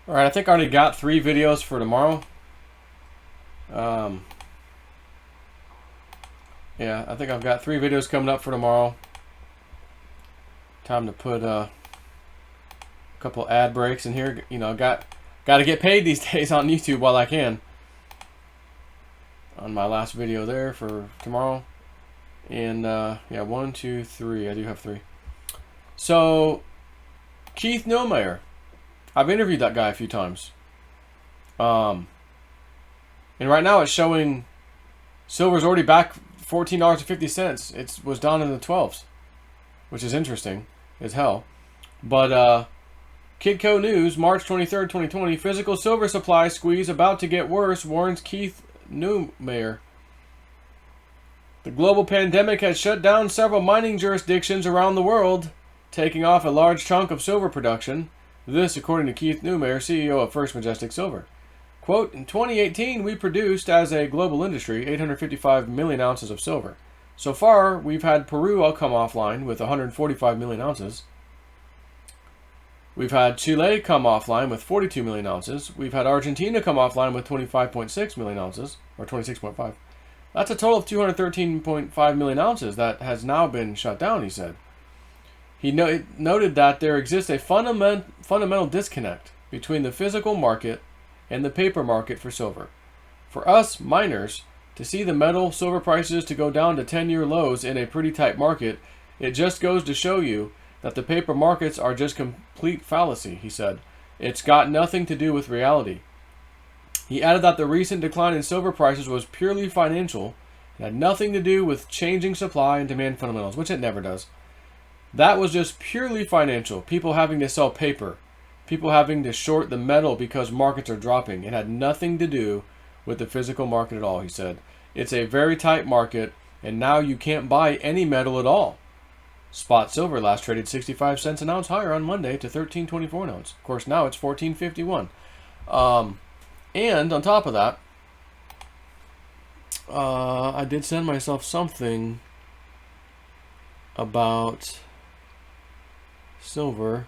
All right, I think I already got 3 videos for tomorrow. Yeah, I think I've got 3 videos coming up for tomorrow. Time to put a couple ad breaks in here. You know, got to get paid these days on YouTube while I can. On my last video there for tomorrow. And yeah, 1, 2, 3. I do have 3. So, Keith Neumeyer. I've interviewed that guy a few times. And right now it's showing silver's already back $14.50. It was down in the 12s, which is interesting as hell. But Kidco News, March 23rd, 2020, physical silver supply squeeze about to get worse, warns Keith Neumeyer. The global pandemic has shut down several mining jurisdictions around the world, taking off a large chunk of silver production. This, according to Keith Neumeyer, CEO of First Majestic Silver. Quote, in 2018, we produced, as a global industry, 855 million ounces of silver. So far, we've had Peru all come offline with 145 million ounces. We've had Chile come offline with 42 million ounces. We've had Argentina come offline with 25.6 million ounces, or 26.5. That's a total of 213.5 million ounces that has now been shut down, he said. He noted that there exists a fundamental disconnect between the physical market and the paper market for silver. For us miners, to see the metal silver prices to go down to 10-year lows in a pretty tight market, it just goes to show you that the paper markets are just complete fallacy, he said. It's got nothing to do with reality. He added that the recent decline in silver prices was purely financial and had nothing to do with changing supply and demand fundamentals, which it never does. That was just purely financial. People having to sell paper. People having to short the metal because markets are dropping. It had nothing to do with the physical market at all, he said. It's a very tight market, and now you can't buy any metal at all. Spot silver last traded 65 cents an ounce higher on Monday to $13.24 an ounce. Of course, now it's $14.51. And on top of that, I did send myself something about silver.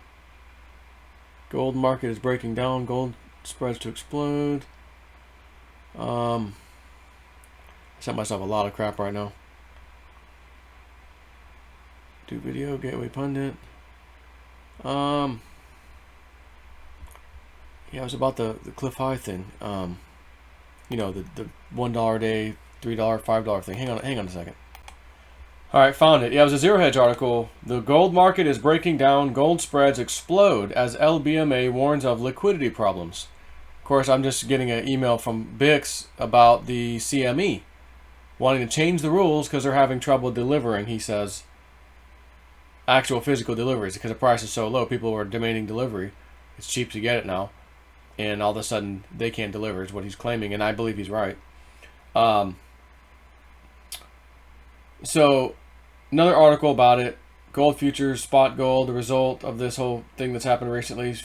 Gold market is breaking down. Gold spreads to explode. I sent myself a lot of crap right now. Do video, Gateway Pundit. Yeah, it was about the Cliff High thing. You know, the $1 a day, $3, $5 thing. Hang on a second. All right, found it. Yeah, it was a Zero Hedge article. The gold market is breaking down. Gold spreads explode as LBMA warns of liquidity problems. Of course, I'm just getting an email from Bix about the CME wanting to change the rules because they're having trouble delivering, he says, actual physical deliveries because the price is so low. People are demanding delivery. It's cheap to get it now. And all of a sudden, they can't deliver is what he's claiming, and I believe he's right. So, another article about it. Gold futures, spot gold, the result of this whole thing that's happened recently.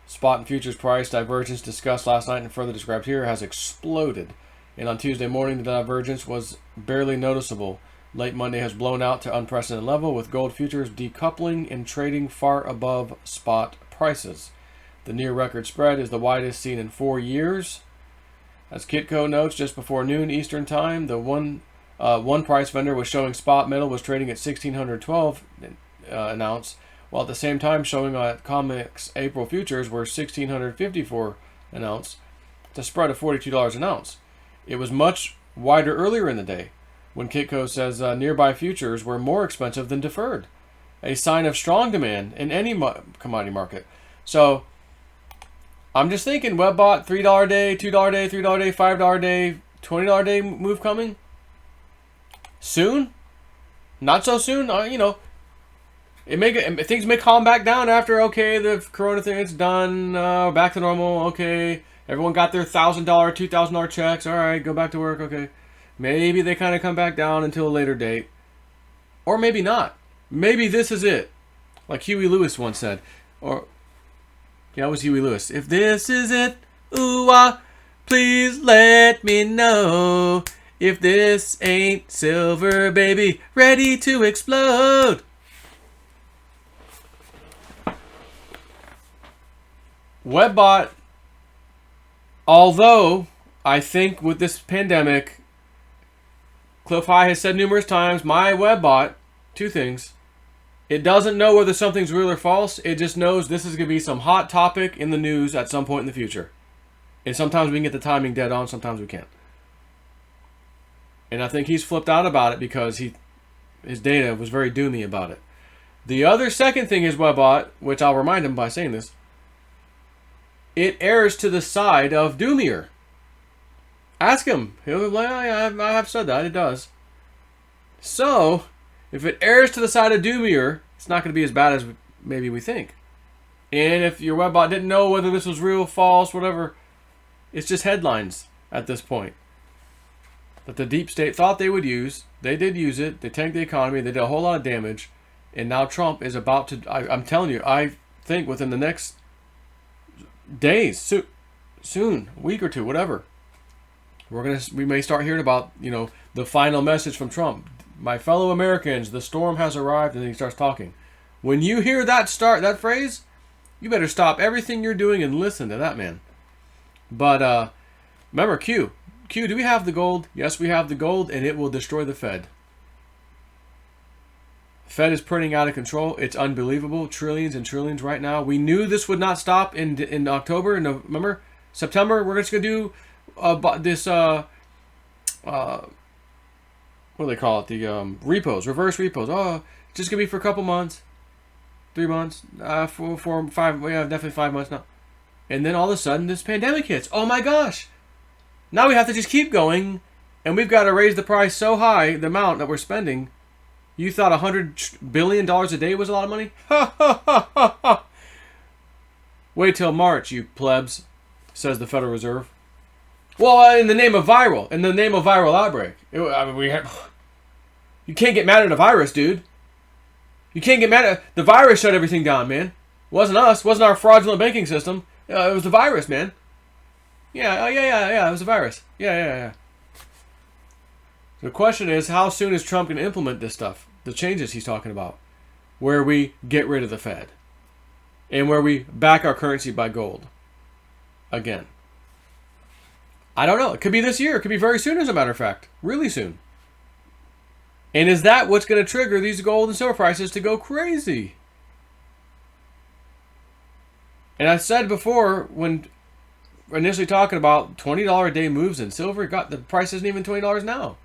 Spot and futures price divergence discussed last night and further described here has exploded. And on Tuesday morning, the divergence was barely noticeable. Late Monday has blown out to unprecedented level with gold futures decoupling and trading far above spot prices. The near record spread is the widest seen in 4 years. As Kitco notes, just before noon Eastern time, the one price vendor was showing spot metal was trading at $1,612 an ounce, while at the same time showing at COMEX April futures were $1,654 an ounce. It's a spread of $42 an ounce. It was much wider earlier in the day, when Kitco says nearby futures were more expensive than deferred, a sign of strong demand in any commodity market. So, I'm just thinking, WebBot, $3 a day, $2 a day, $3 a day, $5 a day, $20 a day move coming? Soon? Not so soon? You know, things may calm back down after, okay, the corona thing is done, back to normal, okay, everyone got their $1,000, $2,000 checks, all right, go back to work, okay. Maybe they kind of come back down until a later date. Or maybe not. Maybe this is it. Like Huey Lewis once said. Or, yeah, it was Huey Lewis. If this is it, ooh-ah, please let me know. If this ain't silver, baby, ready to explode. WebBot Although, I think with this pandemic, Cliff High has said numerous times, my web bot, two things. It doesn't know whether something's real or false. It just knows this is going to be some hot topic in the news at some point in the future. And sometimes we can get the timing dead on, sometimes we can't. And I think he's flipped out about it because his data was very doomy about it. The other second thing his web bot, which I'll remind him by saying this, it errs to the side of doomier. Ask him. He'll be like, oh, yeah, I have said that. It does. So, if it errs to the side of doomier, it's not going to be as bad as maybe we think. And if your web bot didn't know whether this was real, false, whatever, it's just headlines at this point. That the deep state thought they would use. They did use it. They tanked the economy. They did a whole lot of damage. And now Trump is about to... I'm telling you, I think within the next days, soon, a week or two, whatever, we may start hearing about, the final message from Trump. My fellow Americans, the storm has arrived, and then he starts talking. When you hear that phrase, you better stop everything you're doing and listen to that man. But remember, Q, do we have the gold? Yes, we have the gold, and it will destroy the Fed. Fed is printing out of control. It's unbelievable. Trillions and trillions right now. We knew this would not stop in October. November, September. We're just going to do this, what do they call it? The repos, reverse repos. Oh, it's just going to be for a couple months. 3 months. 4, 5. We have definitely 5 months now. And then all of a sudden, this pandemic hits. Oh my gosh. Now we have to just keep going. And we've got to raise the price so high, the amount that we're spending. You thought $100 billion a day was a lot of money? Ha ha ha ha ha! Wait till March, you plebs, says the Federal Reserve. Well, in the name of viral outbreak. You can't get mad at a virus, dude. You can't get mad at... The virus shut everything down, man. It wasn't us. It wasn't our fraudulent banking system. It was the virus, man. Yeah, it was a virus. Yeah. The question is, how soon is Trump going to implement this stuff? The changes he's talking about. Where we get rid of the Fed. And where we back our currency by gold. Again. I don't know. It could be this year. It could be very soon, as a matter of fact. Really soon. And is that what's going to trigger these gold and silver prices to go crazy? And I said before, when initially talking about $20 a day moves in silver, the price isn't even $20 now.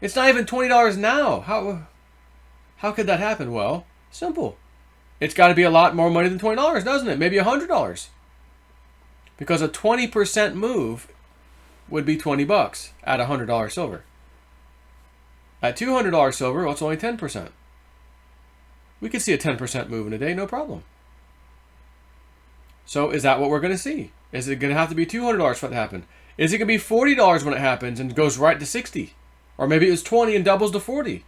It's not even $20 now. How could that happen? Well, simple. It's got to be a lot more money than $20, doesn't it? Maybe $100. Because a 20% move would be $20 at $100 silver. At $200 silver, well, it's only 10%. We could see a 10% move in a day, no problem. So is that what we're going to see? Is it going to have to be $200 for it to happen? Is it going to be $40 when it happens and goes right to 60? Or maybe it was 20 and doubles to 40.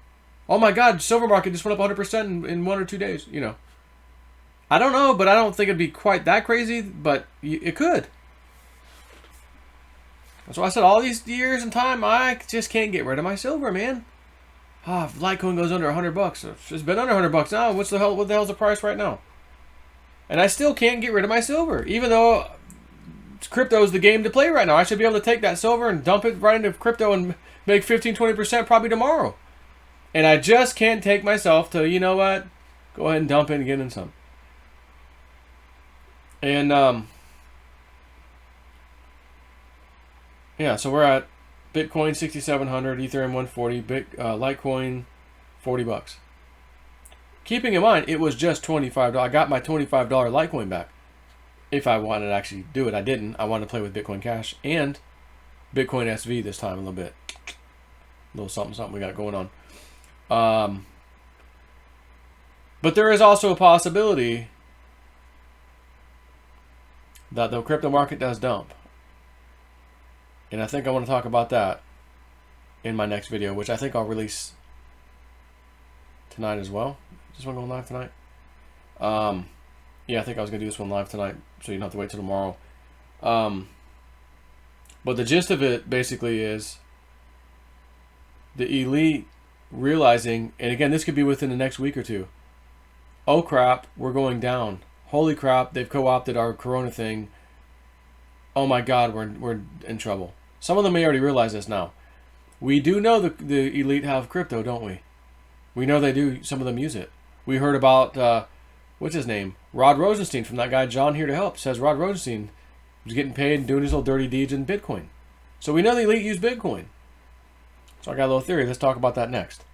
Oh my God, silver market just went up 100% in 1 or 2 days, I don't know, but I don't think it'd be quite that crazy, but it could. That's why I said all these years and time, I just can't get rid of my silver, man. If Litecoin goes under $100, it's been under $100 now. What the hell's the price right now? And I still can't get rid of my silver, even though crypto is the game to play right now. I should be able to take that silver and dump it right into crypto and make 15-20% probably tomorrow. And I just can't take myself to, you know what? Go ahead and dump it and get in some. And, yeah, so we're at Bitcoin 6,700, Ethereum 140, Litecoin $40. Keeping in mind, it was just $25. I got my $25 Litecoin back. If I wanted to actually do it, I didn't. I wanted to play with Bitcoin Cash and Bitcoin SV this time a little bit. A little something we got going on. But there is also a possibility that the crypto market does dump. And I think I want to talk about that in my next video, which I think I'll release tonight as well. Just want to go live tonight? Yeah, I think I was going to do this one live tonight, so you don't have to wait till tomorrow. But the gist of it basically is the elite realizing, and again, this could be within the next week or two. Oh crap, we're going down. Holy crap, they've co-opted our Corona thing. oh my God, we're in trouble. Some of them may already realize this now. We do know the elite have crypto, don't we? We know they do. Some of them use it. We heard about, what's his name? Rod Rosenstein from that guy John Here to Help. Says Rod Rosenstein was getting paid and doing his little dirty deeds in Bitcoin. So we know the elite use Bitcoin. So I got a little theory. Let's talk about that next.